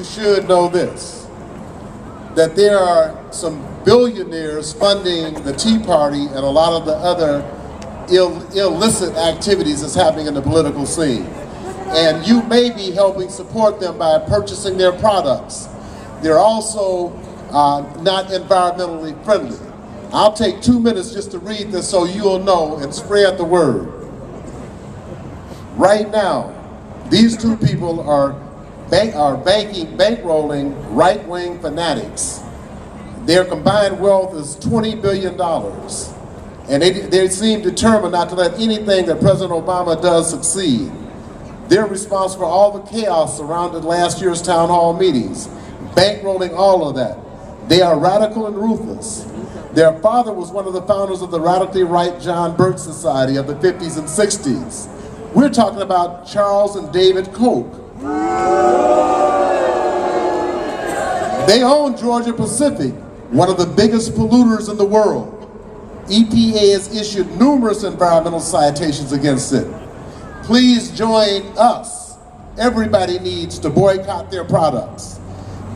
you should know this, that there are some billionaires funding the Tea Party and a lot of the other illicit activities that's happening in the political scene. And you may be helping support them by purchasing their products. They're also not environmentally friendly. I'll take 2 minutes just to read this so you'll know and spread the word. Right now, these two people are bankrolling right-wing fanatics. Their combined wealth is $20 billion. And they seem determined not to let anything that President Obama does succeed. They're responsible for all the chaos surrounding last year's town hall meetings, bankrolling all of that. They are radical and ruthless. Their father was one of the founders of the radically right John Birch Society of the 50s and 60s. We're talking about Charles and David Koch. They own Georgia Pacific, one of the biggest polluters in the world. EPA has issued numerous environmental citations against it. Please join us. Everybody needs to boycott their products.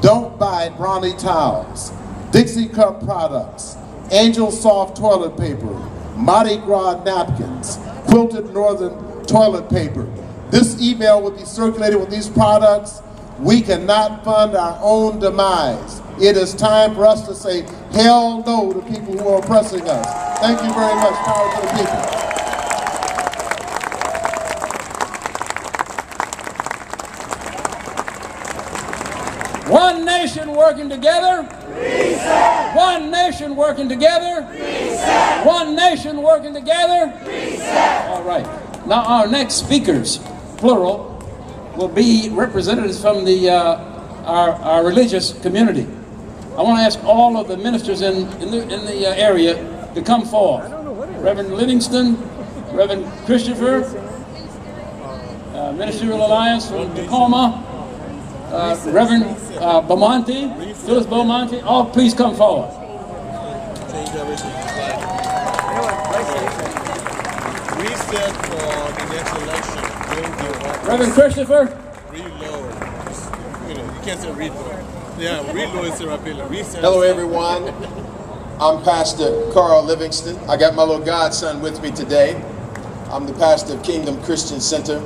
Don't buy Brownie towels, Dixie Cup products, Angel Soft toilet paper, Mardi Gras napkins, Quilted Northern toilet paper. This email will be circulated with these products. We cannot fund our own demise. It is time for us to say hell no to people who are oppressing us. Thank you very much. Power to the people. One nation working together. Reset. One nation working together. Reset. One nation working together. Reset. All right. Now our next speakers, plural, will be representatives from the our religious community. I want to ask all of the ministers in the area to come forward. Reverend Livingston, Reverend Christopher, Ministerial Alliance from Tacoma, Reverend Beaumonte, Phyllis Beaumonte, all please come forward. Reset for the next election. Reverend Christopher. Reload. You can't say reload. Yeah, reload is Sarah Reset. Hello everyone. I'm Pastor Carl Livingston. I got my little godson with me today. I'm the pastor of Kingdom Christian Center.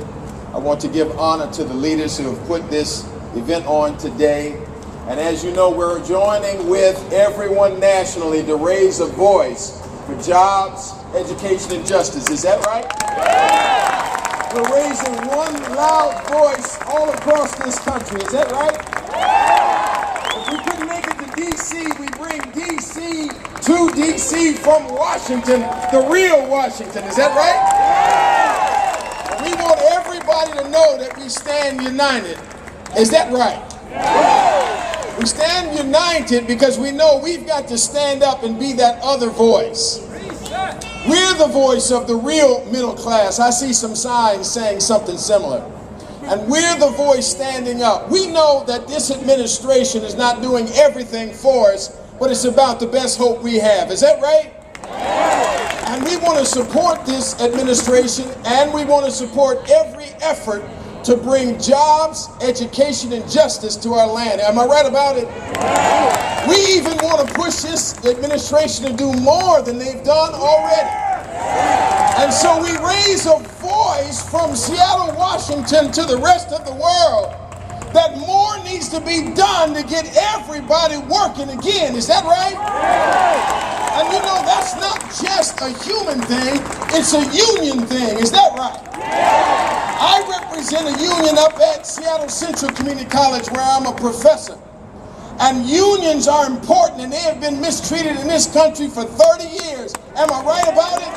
I want to give honor to the leaders who have put this event on today. And as you know, we're joining with everyone nationally to raise a voice for jobs, education, and justice. Is that right? Yeah. We're raising one loud voice all across this country. Is that right? Yeah. If we couldn't make it to D.C., we bring D.C. to D.C. from Washington, the real Washington. Is that right? Yeah. We want everybody to know that we stand united. Is that right? Yeah. We stand united because we know we've got to stand up and be that other voice. We're the voice of the real middle class. I see some signs saying something similar. And we're the voice standing up. We know that this administration is not doing everything for us, but it's about the best hope we have. Is that right? Yeah. And we want to support this administration, and we want to support every effort to bring jobs, education, and justice to our land. Am I right about it? Yeah. We even want to push this administration to do more than they've done already. Yeah. And so we raise a voice from Seattle, Washington to the rest of the world that more needs to be done to get everybody working again. Is that right? Yeah. And you know, that's not just a human thing, it's a union thing. Is that right? Yeah. I represent a union up at Seattle Central Community College where I'm a professor. And unions are important, and they have been mistreated in this country for 30 years. Am I right about it?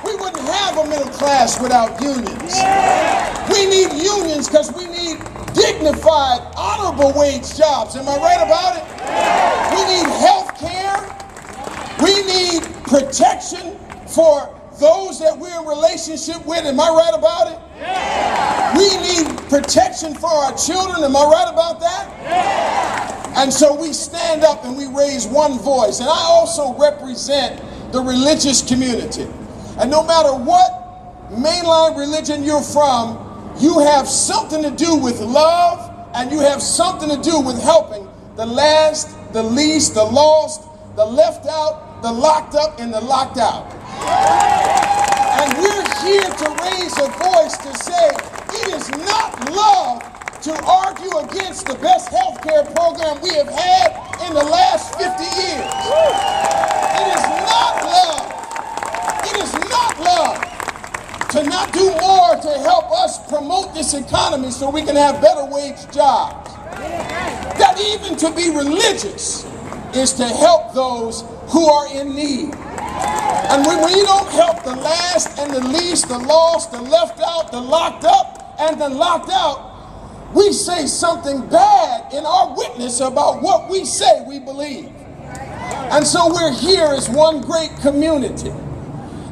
We wouldn't have a middle class without unions. Yeah. We need unions because we need dignified, honorable wage jobs. Am I right about it? Yeah. We need health care. We need protection for those that we're in relationship with. Am I right about it? Yeah. We need protection for our children. Am I right about that? Yeah. And so we stand up and we raise one voice. And I also represent the religious community. And no matter what mainline religion you're from, you have something to do with love, and you have something to do with helping the last, the least, the lost, the left out, the locked up, and the locked out. And we're here to raise a voice to say it is not love to argue against the best health care program we have had in the last 50 years. It is not love. It is not love to not do more to help us promote this economy so we can have better wage jobs. That even to be religious is to help those who are in need. And when we don't help the last and the least, the lost, the left out, the locked up, and the locked out, we say something bad in our witness about what we say we believe. And so we're here as one great community.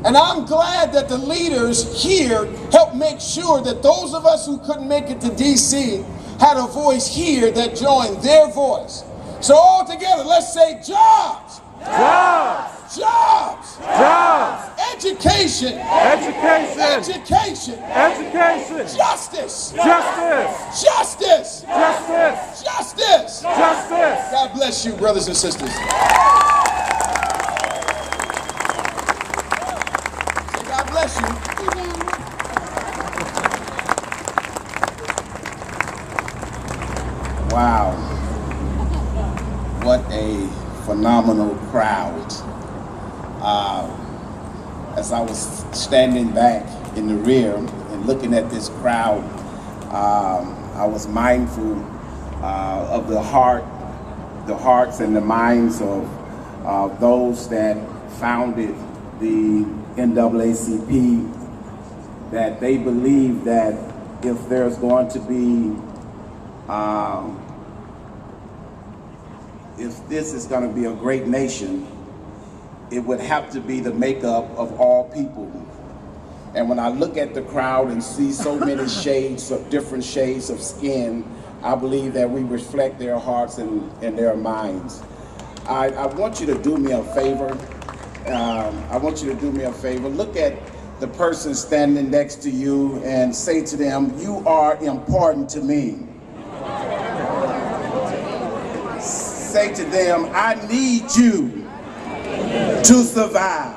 And I'm glad that the leaders here helped make sure that those of us who couldn't make it to DC had a voice here that joined their voice. So all together, let's say jobs. Jobs! Jobs! Jobs! Education! Education! Education! Education! Justice! Justice! Justice! Justice! Justice! Justice! God bless you, brothers and sisters. Say God bless you. Wow. What a phenomenal crowd. As I was standing back in the rear and looking at this crowd, I was mindful of the hearts and the minds of those that founded the NAACP, that they believe that if there's going to be if this is going to be a great nation, it would have to be the makeup of all people. And when I look at the crowd and see so many shades of different shades of skin, I believe that we reflect their hearts and their minds. I want you to do me a favor. Look at the person standing next to you and say to them, "You are important to me." Say to them, "I need you to survive."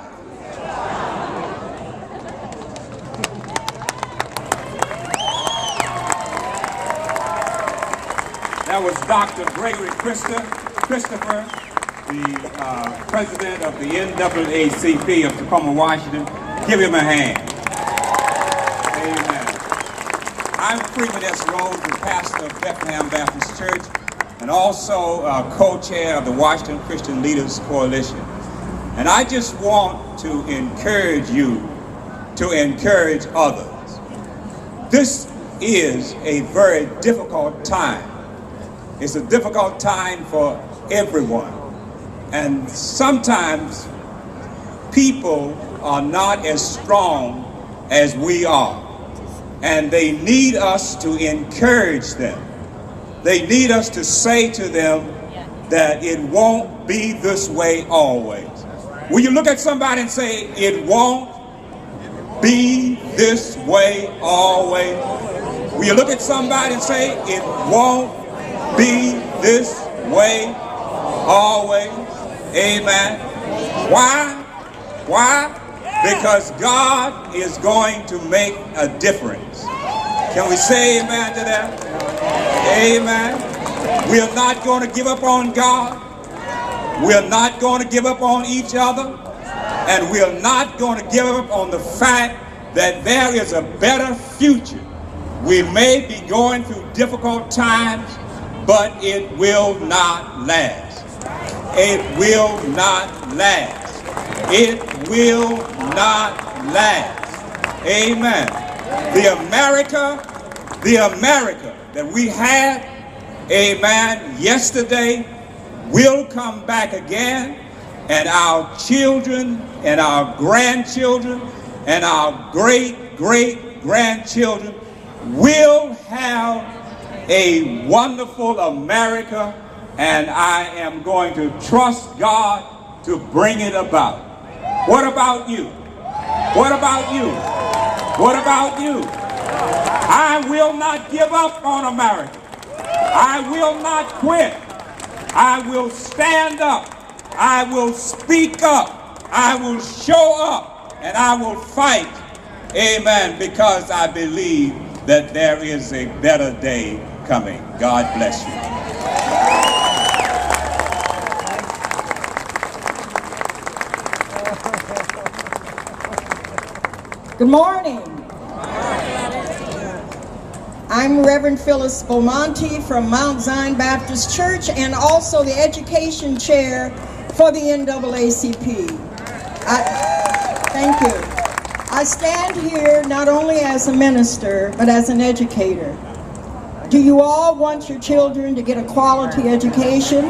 That was Dr. Gregory Christopher, the president of the NAACP of Tacoma, Washington. Give him a hand. Amen. I'm Freeman S. Rose, the pastor of Bethlehem Baptist Church, and also co-chair of the Washington Christian Leaders Coalition. And I just want to encourage you to encourage others. This is a very difficult time. It's a difficult time for everyone. And sometimes people are not as strong as we are. And they need us to encourage them. They need us to say to them that it won't be this way always. Will you look at somebody and say, "It won't be this way always"? Will you look at somebody and say, "It won't be this way always"? Amen. Why? Why? Because God is going to make a difference. Can we say amen to that? Amen. We are not going to give up on God. We are not going to give up on each other. And we are not going to give up on the fact that there is a better future. We may be going through difficult times, but it will not last. It will not last. It will not last. Amen. The America that we had, amen, yesterday will come back again, and our children and our grandchildren and our great-great-grandchildren will have a wonderful America, and I am going to trust God to bring it about. What about you? What about you? What about you? I will not give up on America. I will not quit. I will stand up. I will speak up. I will show up. And I will fight. Amen. Because I believe that there is a better day coming. God bless you. Good morning. I'm Reverend Phyllis Beaumonte from Mount Zion Baptist Church and also the education chair for the NAACP. Thank you. I stand here not only as a minister, but as an educator. Do you all want your children to get a quality education?